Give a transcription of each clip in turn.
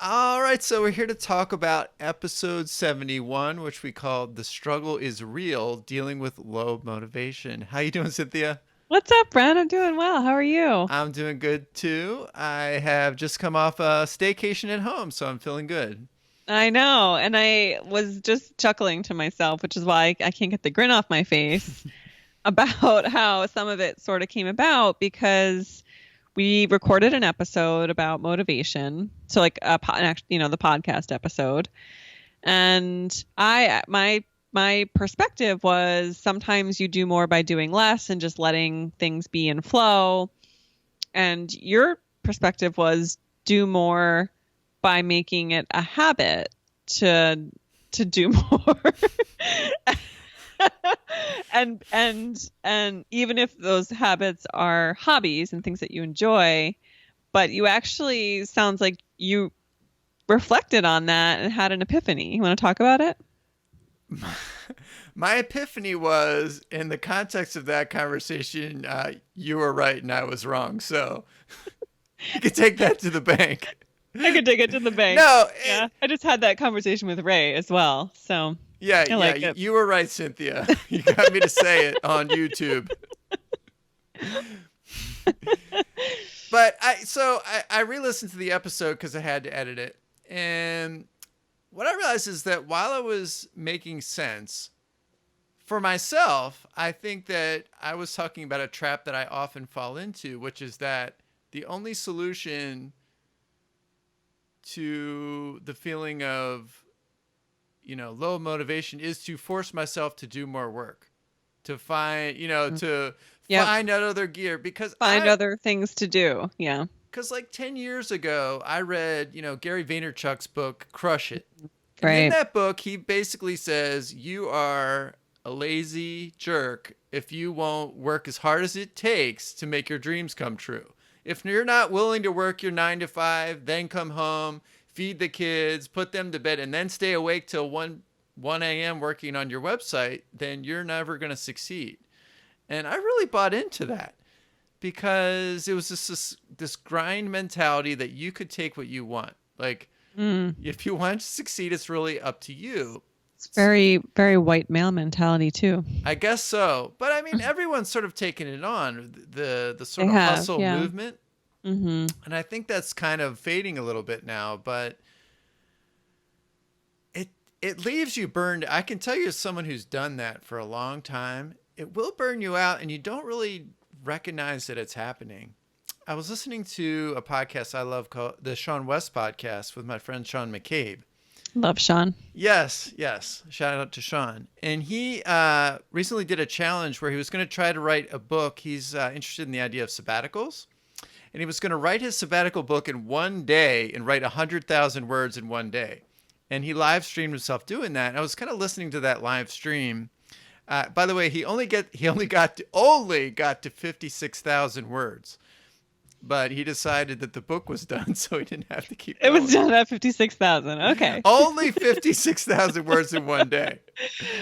All right, so we're here to talk about episode 71, which we called "The Struggle Is Real: Dealing with Low Motivation." How you doing, Cynthia? What's up, Brent? I'm doing well. How are you? I'm doing good too. I have just come off a staycation at home, so I'm feeling good. I know, and I was just chuckling to myself, which is why I can't get the grin off my face about how some of it sort of came about because we recorded an episode about motivation. So like the podcast episode. And my perspective was sometimes you do more by doing less and just letting things be in flow. And your perspective was do more by making it a habit to do more. And even if those habits are hobbies and things that you enjoy, but you actually sounds like you reflected on that and had an epiphany. You want to talk about it? My epiphany was in the context of that conversation, you were right and I was wrong. So you could take that to the bank. I could take it to the bank. No, Yeah. I just had that conversation with Ray as well. So yeah, I yeah, like it. you were right, Cynthia. You got me to say it on YouTube. But I re-listened to the episode because I had to edit it, and what I realized is that while it was making sense for myself, I think that I was talking about a trap that I often fall into, which is that the only solution to the feeling of low motivation is to force myself to do more work, to find to Yep. find out other gear because Find I other things to do. Yeah. because like 10 years ago I read Gary Vaynerchuk's book Crush It, and in Right. that book he basically says you are a lazy jerk if you won't work as hard as it takes to make your dreams come true. If you're not willing to work your 9 to 5, then come home, feed the kids, put them to bed, and then stay awake till 1 a.m. working on your website, then you're never going to succeed. And I really bought into that because it was this grind mentality that you could take what you want. Like, Mm. if you want to succeed, it's really up to you. It's very, very white male mentality too. I guess so. But I mean, everyone's sort of taken it on, the They sort of have, hustle yeah. movement. Mm-hmm. And I think that's kind of fading a little bit now, but it it leaves you burned. I can tell you as someone who's done that for a long time, it will burn you out and you don't really recognize that it's happening. I was listening to a podcast I love called the Sean West podcast with my friend Sean McCabe. Love Sean. Yes, yes. Shout out to Sean. And he recently did a challenge where he was going to try to write a book. He's interested in the idea of sabbaticals. And he was going to write his sabbatical book in one day and write 100,000 words in one day. And he live streamed himself doing that. And I was kind of listening to that live stream. By the way, he only got to 56,000 words, but he decided that the book was done, so he didn't have to keep It going. was done at 56,000. Okay. Only 56,000 words in one day.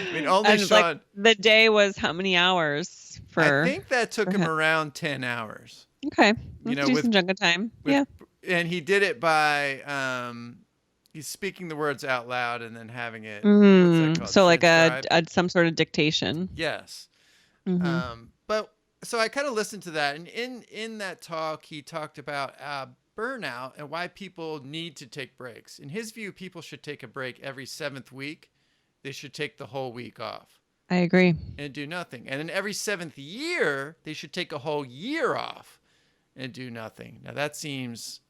I mean, only And Sean. like the day was how many hours I for think that took for him him? around 10 hours. Okay. You Let's know, do with some chunk of time. with Yeah. and he did it by he's speaking the words out loud and then having it, what's that Mm. called, So like transcribed. some sort of dictation. Yes. Mm-hmm. But so I kind of listened to that, and in that talk he talked about burnout and why people need to take breaks. In his view, people should take a break every 7th week. They should take the whole week off I agree. and do nothing. And in every 7th year, they should take a whole year off and do nothing. Now that seems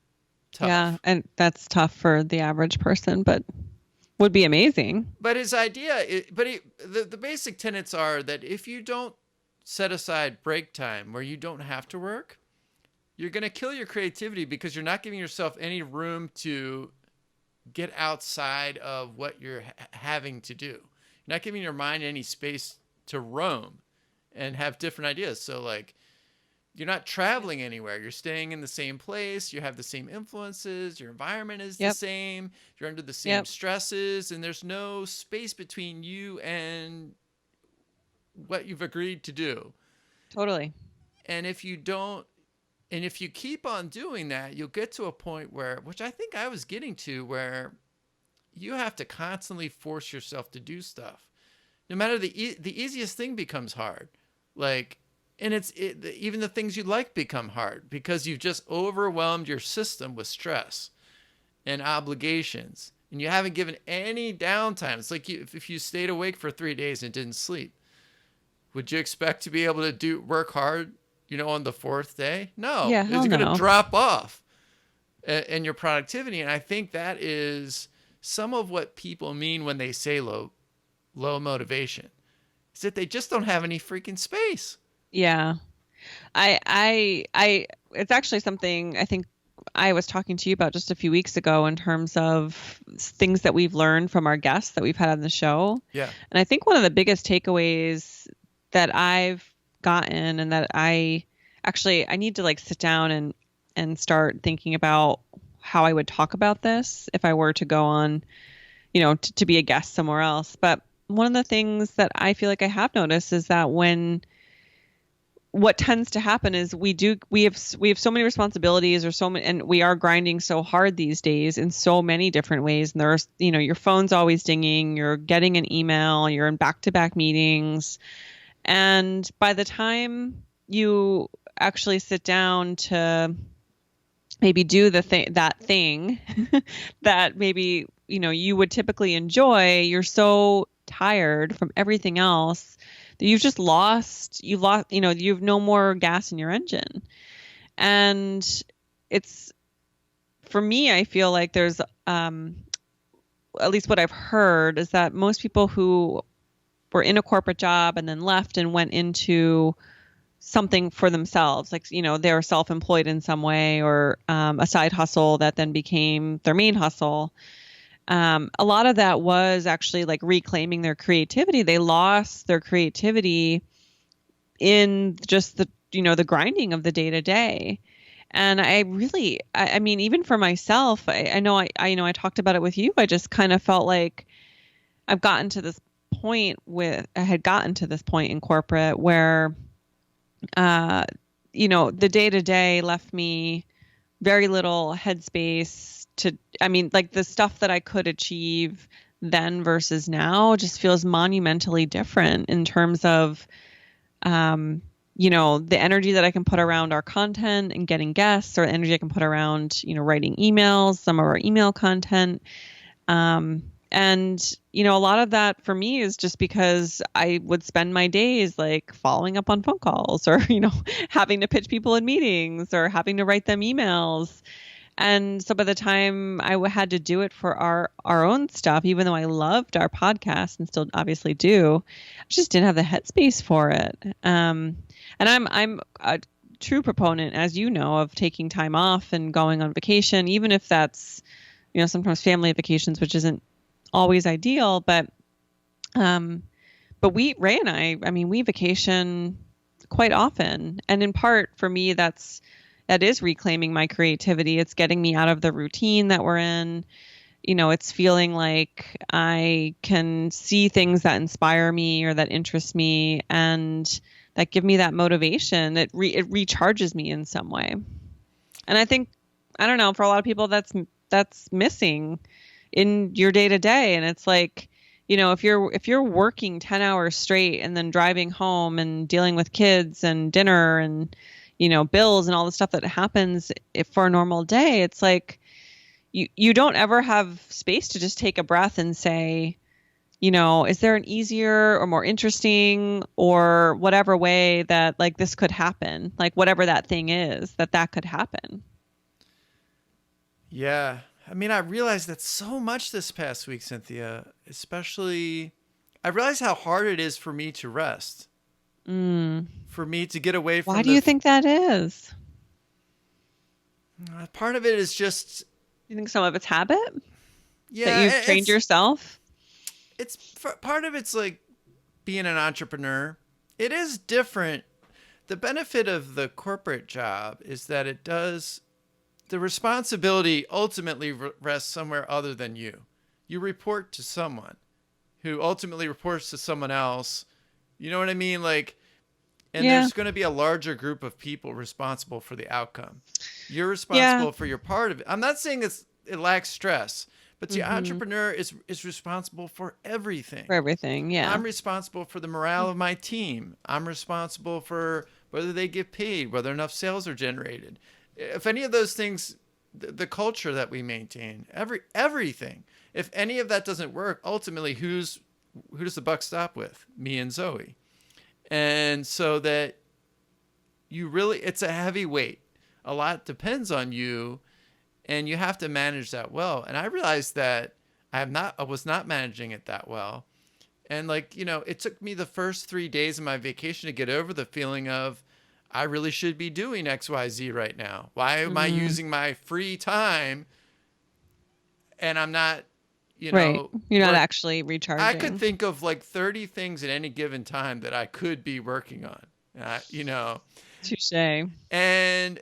Yeah, tough. and that's tough for the average person, but would be amazing. But his idea, the basic tenets are that if you don't set aside break time where you don't have to work, you're going to kill your creativity because you're not giving yourself any room to get outside of what you're having to do. You're not giving your mind any space to roam and have different ideas. So like you're not traveling anywhere. You're staying in the same place. You have the same influences. Your environment is the Yep. same. You're under the same Yep. stresses, and there's no space between you and what you've agreed to do. Totally. And if you don't And if you keep on doing that, you'll get to a point where, which I think I was getting to, where you have to constantly force yourself to do stuff. No matter the easiest thing becomes hard. Like, and even the things you like become hard because you've just overwhelmed your system with stress and obligations, and you haven't given any downtime. It's like if you stayed awake for 3 days and didn't sleep, would you expect to be able to work hard, on the fourth day? No, Yeah, it's hell going to no. drop off in your productivity. And I think that is some of what people mean when they say low motivation, is that they just don't have any freaking space. Yeah. It's actually something I think I was talking to you about just a few weeks ago in terms of things that we've learned from our guests that we've had on the show. Yeah. And I think one of the biggest takeaways that I've gotten, and that I need to like sit down and start thinking about how I would talk about this if I were to go on, to be a guest somewhere else. But one of the things that I feel like I have noticed is that what tends to happen is we have so many responsibilities, or so many, and we are grinding so hard these days in so many different ways. And there's, your phone's always dinging, you're getting an email, you're in back-to-back meetings. And by the time you actually sit down to maybe do that thing that maybe, you would typically enjoy, you're so tired from everything else that you have no more gas in your engine. And it's, for me, I feel like there's, at least what I've heard is that most people who were in a corporate job and then left and went into something for themselves, like, they were self-employed in some way, or a side hustle that then became their main hustle. A lot of that was actually like reclaiming their creativity. They lost their creativity in just the grinding of the day to day. And I mean, even for myself, I know I talked about it with you. I just kind of felt like I had gotten to this point in corporate where, the day to day left me very little headspace like the stuff that I could achieve then versus now just feels monumentally different in terms of, the energy that I can put around our content and getting guests, or energy I can put around, writing emails, some of our email content. And, a lot of that for me is just because I would spend my days like following up on phone calls, or, having to pitch people in meetings, or having to write them emails. And so by the time I had to do it for our own stuff, even though I loved our podcast and still obviously do, I just didn't have the headspace for it. And I'm a true proponent, as you know, of taking time off and going on vacation, even if that's, sometimes family vacations, which isn't always ideal. But Ray and I mean, we vacation quite often. And in part for me, that is reclaiming my creativity. It's getting me out of the routine that we're in. It's feeling like I can see things that inspire me or that interest me and that give me that motivation. It recharges me in some way. And I think, I don't know, for a lot of people that's missing in your day to day. And it's like, if you're working 10 hours straight and then driving home and dealing with kids and dinner and bills and all the stuff that happens for a normal day, it's like you don't ever have space to just take a breath and say, is there an easier or more interesting or whatever way that like this could happen, like whatever that thing is that could happen. Yeah. I mean, I realized that so much this past week, Cynthia, especially I realized how hard it is for me to rest. For me to get away from. Why do you think that is? Part of it is just. You think some of it's habit? Yeah, that you've trained yourself. It's part of it's like being an entrepreneur. It is different. The benefit of the corporate job is that the responsibility ultimately rests somewhere other than you. You report to someone who ultimately reports to someone else. You know what I mean? Like, And Yeah. there's going to be a larger group of people responsible for the outcome. You're responsible for your part of it. I'm not saying it lacks stress, but the entrepreneur is responsible for everything. For everything, yeah. I'm responsible for the morale of my team. I'm responsible for whether they get paid, whether enough sales are generated. If any of those things, the culture that we maintain, everything, if any of that doesn't work, ultimately who does the buck stop with? Me and Zoe. And so that it's a heavy weight. A lot depends on you, and you have to manage that well. And I realized that I was not managing it that well. And it took me the first 3 days of my vacation to get over the feeling of, I really should be doing XYZ right now. Why am I using my free time and I'm not, right. You're not actually recharging. I could think of 30 things at any given time that I could be working on, Touche. And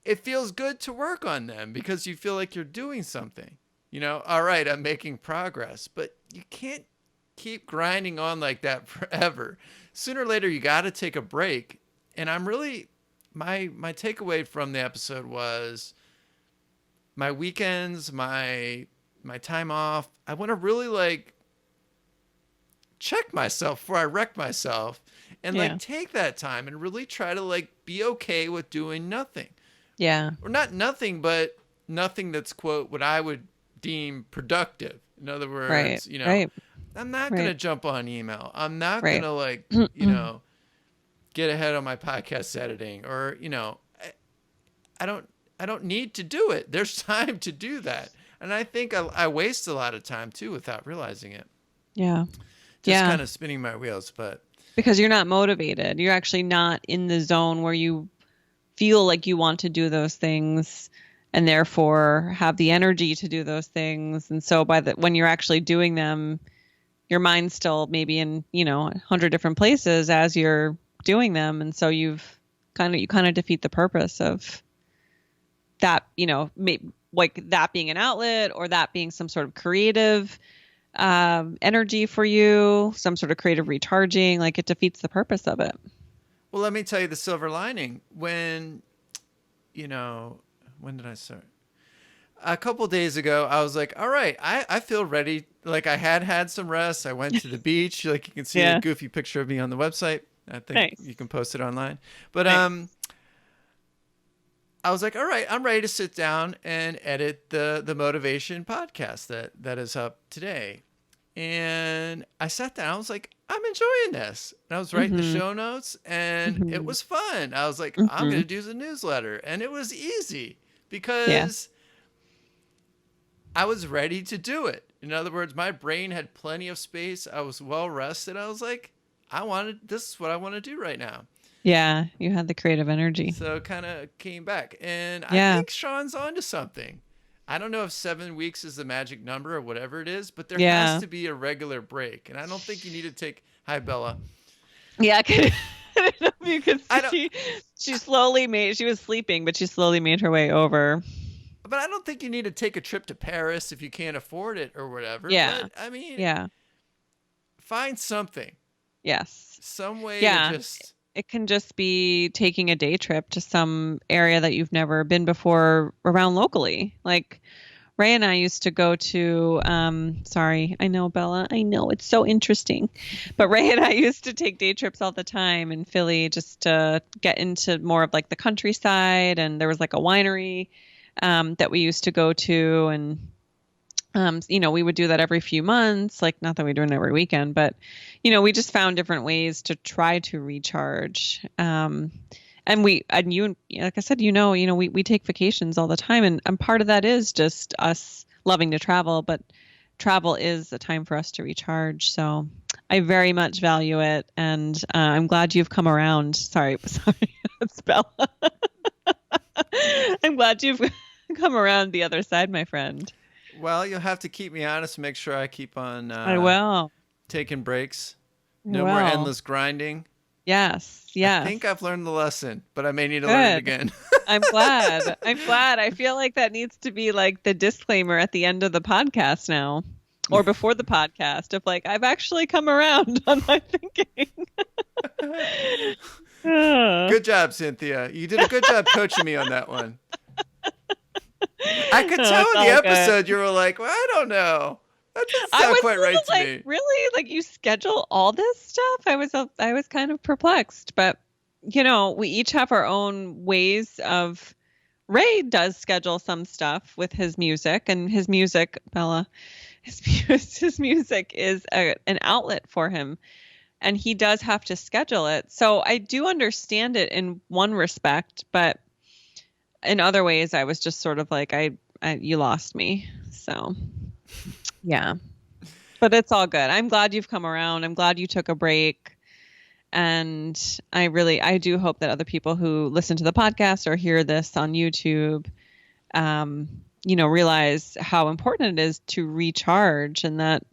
it feels good to work on them because you feel like you're doing something. All right, I'm making progress, but you can't keep grinding on like that forever. Sooner or later, you got to take a break. And I'm really, my takeaway from the episode was my weekends, my time off. I want to really check myself before I wreck myself and take that time and really try to be okay with doing nothing. Yeah. Or not nothing, but nothing that's, quote, what I would deem productive. In other words, right. I'm not going to jump on email. I'm not going to get ahead on my podcast editing or, I don't need to do it. There's time to do that. And I think I waste a lot of time too without realizing it. Yeah. Just kind of spinning my wheels, but because you're not motivated. You're actually not in the zone where you feel like you want to do those things and therefore have the energy to do those things. And so when you're actually doing them, your mind's still maybe in, 100 different places as you're doing them. And so you kind of defeat the purpose of that, that being an outlet or that being some sort of creative energy for you, some sort of creative recharging. It defeats the purpose of it. Well, let me tell you the silver lining. When did I start? A couple days ago, I was like, all right, I feel ready. I had some rest. I went to the beach. You can see a goofy picture of me on the website. I think you can post it online. But I was like, all right, I'm ready to sit down and edit the motivation podcast that is up today. And I sat down. I was like, I'm enjoying this. And I was writing the show notes, and it was fun. I was like, I'm going to do the newsletter. And it was easy because I was ready to do it. In other words, my brain had plenty of space. I was well rested. I was like, this is what I want to do right now. Yeah, you had the creative energy. So it kind of came back. And I think Sean's onto something. I don't know if 7 weeks is the magic number or whatever it is, but there has to be a regular break. And I don't think you need to take... Hi, Bella. Yeah, I don't know if you could see. She was sleeping, but she slowly made her way over. But I don't think you need to take a trip to Paris if you can't afford it or whatever. Yeah. But, I mean, find something. Yes. Some way to just... It can just be taking a day trip to some area that you've never been before around locally. Ray and I used to go to, sorry, I know, Bella, I know, it's so interesting. But Ray and I used to take day trips all the time in Philly just to get into more of the countryside. And there was a winery that we used to go to. And, we would do that every few months, not that we do it every weekend, but, we just found different ways to try to recharge. And you, like I said, we take vacations all the time. And part of that is just us loving to travel, but travel is a time for us to recharge. So I very much value it. And I'm glad you've come around. Sorry, it's Bella. I'm glad you've come around the other side, my friend. Well, you'll have to keep me honest and make sure I keep on I will. Taking breaks. No more endless grinding. Yes. I think I've learned the lesson, but I may need to learn it again. I'm glad. I feel like that needs to be the disclaimer at the end of the podcast now or before the podcast of I've actually come around on my thinking. Oh, Good job, Cynthia. You did a good job coaching me on that one. I could tell it's in the all good. episode you were like, well, I don't know. That doesn't I sound was quite a right little to like, me. really? Like you schedule all this stuff? I was kind of perplexed, but we each have our own ways of. Ray does schedule some stuff with his music, and his music, Bella, his music is an outlet for him, and he does have to schedule it. So I do understand it in one respect, but in other ways, I was just sort of like, you lost me. So yeah, but it's all good. I'm glad you've come around. I'm glad you took a break. And I do hope that other people who listen to the podcast or hear this on YouTube, realize how important it is to recharge, and that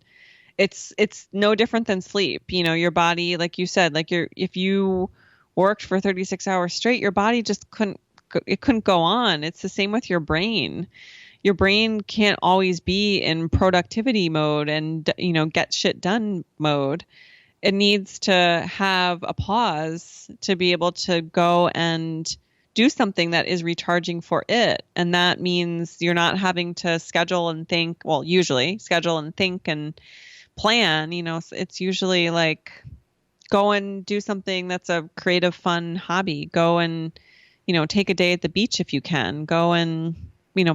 it's no different than sleep. Your body, like you said, if you worked for 36 hours straight, your body just couldn't go on. It's the same with your brain. Your brain can't always be in productivity mode and, get shit done mode. It needs to have a pause to be able to go and do something that is recharging for it. And that means you're not having to schedule and think, well, usually schedule and think and plan. It's usually like go and do something that's a creative, fun hobby. Go and, take a day at the beach if you can. Go and,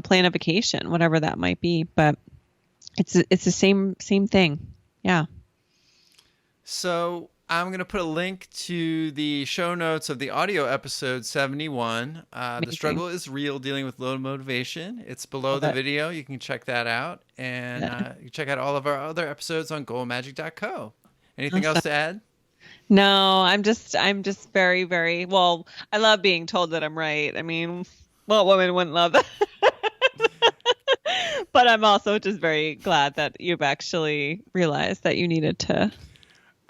plan a vacation, whatever that might be. But it's the same thing. Yeah. So I'm going to put a link to the show notes of the audio episode 71. The struggle is real, dealing with low motivation. It's below the video. You can check that out. And you can check out all of our other episodes on goalmagic.co. Anything else to add? No, I'm just very, very, well, I love being told that I'm right. I mean, what woman wouldn't love that? But I'm also just very glad that you've actually realized that you needed to.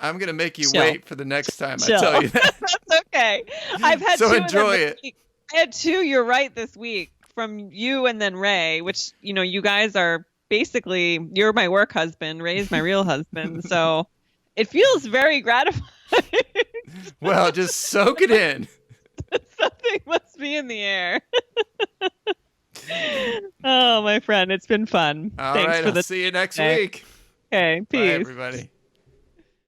I'm going to make you chill. wait for the next time Chill. I tell you that. That's okay. I've had so two enjoy of them it. I had two, you're right, this week from you and then Ray, which, you guys are basically, you're my work husband. Ray's my real husband. So it feels very gratifying. Well, just soak it in. Something must be in the air. Oh, my friend, it's been fun. All Thanks right, for I'll see you next week. Okay, peace. Bye, everybody.